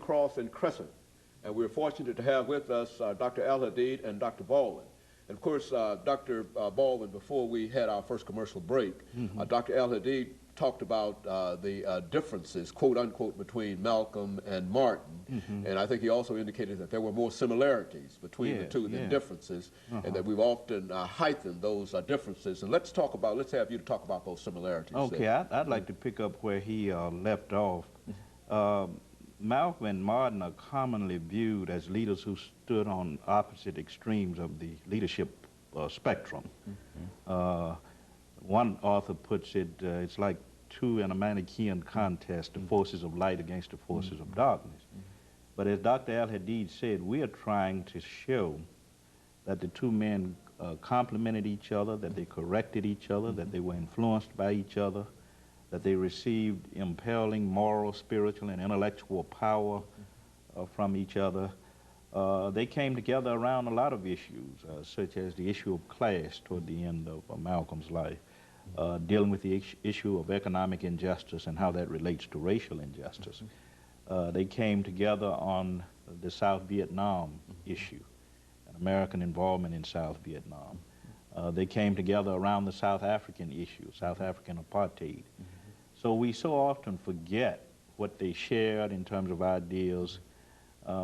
Cross and Crescent. And we're fortunate to have with us Dr. Al-Hadid and Dr. Baldwin. And of course, Dr. Baldwin, before we had our first commercial break, Dr. Al-Hadid talked about the differences, quote unquote, between Malcolm and Martin. And I think he also indicated that there were more similarities between the two than differences, and that we've often heightened those differences. And let's have you to talk about those similarities. Okay, I'd like to pick up where he left off. Malcolm and Martin are commonly viewed as leaders who stood on opposite extremes of the leadership spectrum. One author puts it, it's like two in a Manichaean contest, the forces of light against the forces of darkness. But as Dr. Al-Hadid said, we are trying to show that the two men complemented each other, that they corrected each other, that they were influenced by each other, that they received impelling moral, spiritual, and intellectual power from each other. They came together around a lot of issues, such as the issue of class toward the end of Malcolm's life, dealing with the issue of economic injustice and how that relates to racial injustice. They came together on the South Vietnam issue, and American involvement in South Vietnam. They came together around the South African issue, South African apartheid. So we so often forget what they shared in terms of ideals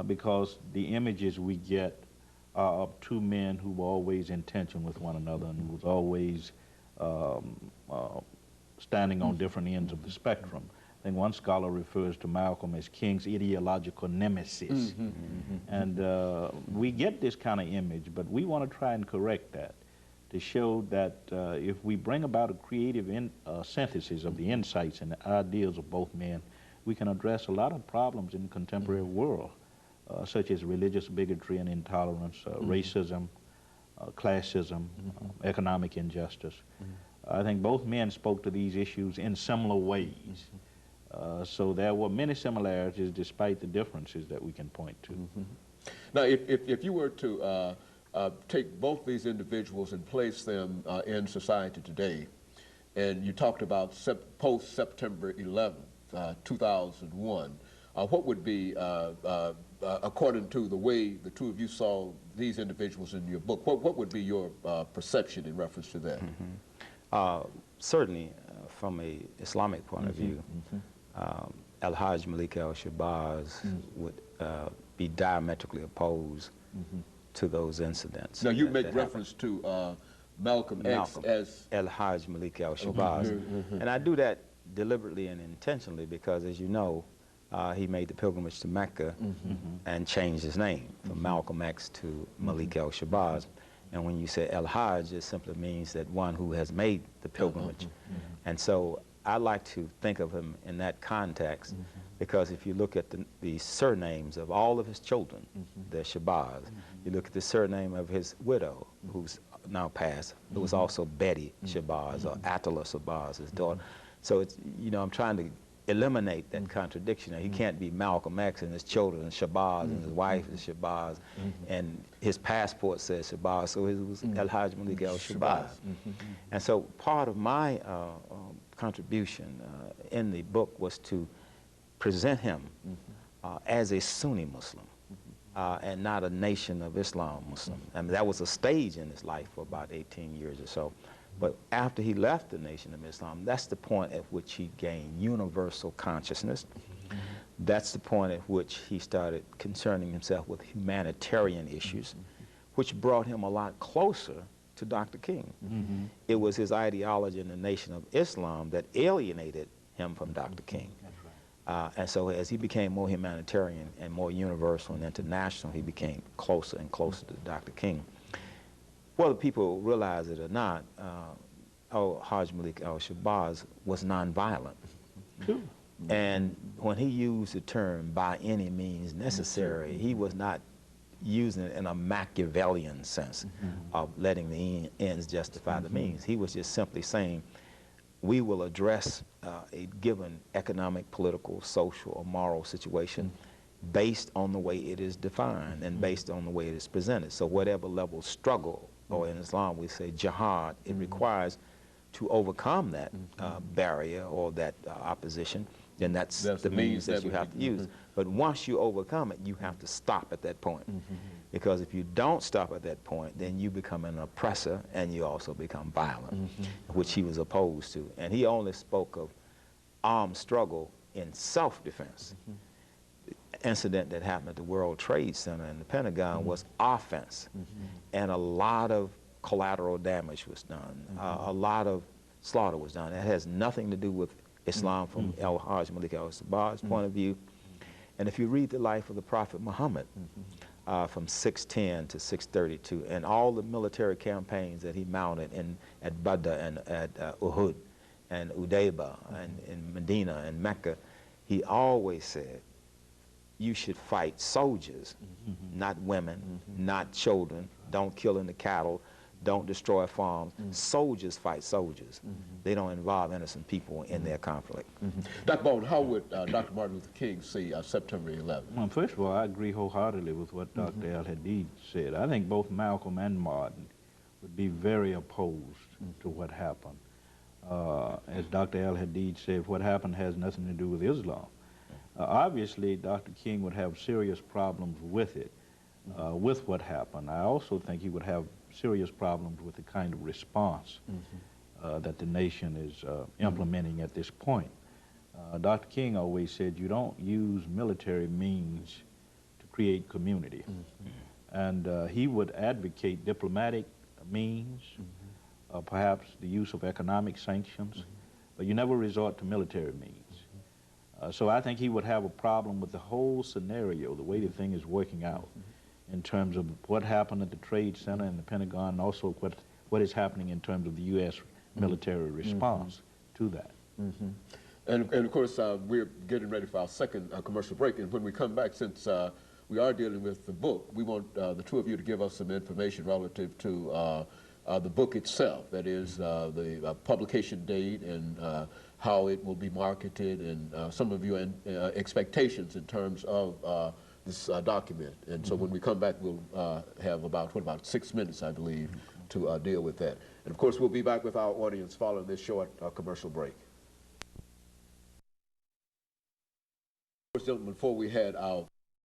because the images we get are of two men who were always in tension with one another and who was always standing on different ends of the spectrum. I think one scholar refers to Malcolm as King's ideological nemesis. And we get this kind of image, but we want to try and correct that, to show that if we bring about a creative synthesis of the insights and the ideals of both men, we can address a lot of problems in the contemporary world, such as religious bigotry and intolerance, racism, classism, economic injustice. I think both men spoke to these issues in similar ways. So there were many similarities despite the differences that we can point to. Now, if you were to take both these individuals and place them in society today, and you talked about post-September 11th, 2001, what would be, according to the way the two of you saw these individuals in your book, what would be your perception in reference to that? Certainly, from an Islamic point of view, Al-Hajj Malik al-Shabazz would be diametrically opposed to those incidents. Now, you make reference to Malcolm X as Al-Hajj Malik al-Shabazz. And I do that deliberately and intentionally because, as you know, he made the pilgrimage to Mecca and changed his name from Malcolm X to Malik al-Shabazz. And when you say Al-Hajj, it simply means that one who has made the pilgrimage. And so I like to think of him in that context because if you look at the surnames of all of his children, they're Shabazz. You look at the surname of his widow, who's now passed, who was also Betty Shabazz or Attila Shabazz, his daughter. So it's, you know, I'm trying to eliminate that contradiction. Now, he can't be Malcolm X and his children and Shabazz and his wife is Shabazz and his passport says Shabazz, so it was Al-Hajj Malik al-Shabazz. And so part of my contribution in the book was to present him as a Sunni Muslim and not a Nation of Islam Muslim. I mean, that was a stage in his life for about 18 years or so. But after he left the Nation of Islam, that's the point at which he gained universal consciousness. That's the point at which he started concerning himself with humanitarian issues, which brought him a lot closer to Dr. King. It was his ideology in the Nation of Islam that alienated him from Dr. King. And so as he became more humanitarian and more universal and international, he became closer and closer to Dr. King. Whether people realize it or not, Al-Hajj Malik al-Shabazz was nonviolent. And when he used the term by any means necessary, he was not using it in a Machiavellian sense of letting the ends justify the means. He was just simply saying, we will address a given economic, political, social, or moral situation based on the way it is defined and based on the way it is presented. So whatever level of struggle, or in Islam we say jihad, it requires to overcome that barrier or that opposition, then that's the means that you have to use. But once you overcome it, you have to stop at that point. Because if you don't stop at that point, then you become an oppressor and you also become violent, which he was opposed to. And he only spoke of armed struggle in self-defense. The incident that happened at the World Trade Center and the Pentagon was offense. And a lot of collateral damage was done. A lot of slaughter was done. It has nothing to do with Islam from Al-Hajj Malik al-Sabah's point of view. And if you read the life of the Prophet Muhammad from 610 to 632 and all the military campaigns that he mounted at Badr and at Uhud and Udaybah and in Medina and Mecca, he always said, you should fight soldiers, not women, not children. Don't kill in the cattle. Don't destroy farms. Soldiers fight soldiers. They don't involve innocent people in their conflict. Dr. Baldwin, how would Dr. Martin Luther King see September 11th? Well, first of all, I agree wholeheartedly with what Dr. Al-Hadid said. I think both Malcolm and Martin would be very opposed to what happened. As Dr. Al-Hadid said, what happened has nothing to do with Islam. Obviously, Dr. King would have serious problems with it, with what happened. I also think he would have serious problems with the kind of response that the nation is implementing at this point. Dr. King always said you don't use military means to create community. And he would advocate diplomatic means, perhaps the use of economic sanctions, but you never resort to military means. So I think he would have a problem with the whole scenario, the way the thing is working out, in terms of what happened at the Trade Center and the Pentagon, and also what is happening in terms of the U.S. military response to that. And of course, we're getting ready for our second commercial break, and when we come back, since we are dealing with the book, we want the two of you to give us some information relative to the book itself, that is the publication date and how it will be marketed, and some of your expectations in terms of this document. And so when we come back, we'll have about 6 minutes, I believe, to deal with that. And of course, we'll be back with our audience following this short commercial break. Gentlemen, before we had our